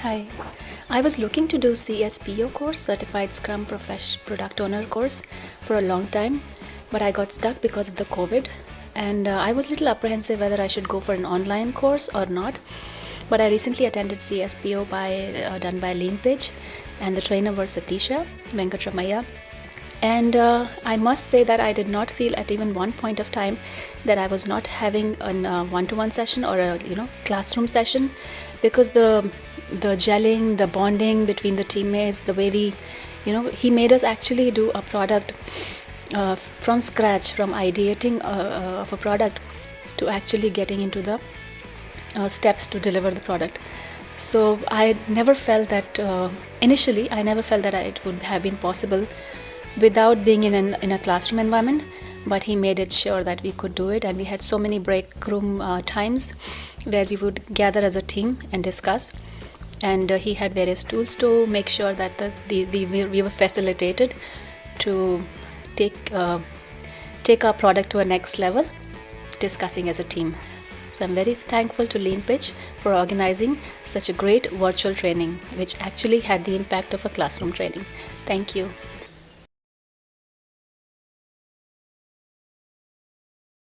Hi. I was looking to do CSPO course, Certified Scrum Product Owner course, for a long time, but I got stuck because of the COVID, and I was a little apprehensive whether I should go for an online course or not. But I recently attended CSPO done by Leanpitch, and the trainer was Satisha Venkatramaya. And I must say that I did not feel at even one point of time that I was not having a one-to-one session or a classroom session, because the gelling, the bonding between the teammates, the way he made us actually do a product from scratch, from ideating of a product to actually getting into the steps to deliver the product. So I never felt that initially I never felt that it would have been possible without being in a classroom environment, but he made it sure that we could do it, and we had so many break room times where we would gather as a team and discuss, and he had various tools to make sure that we were facilitated to take our product to a next level, discussing as a team. So I'm very thankful to Leanpitch for organizing such a great virtual training, which actually had the impact of a classroom training. Thank you.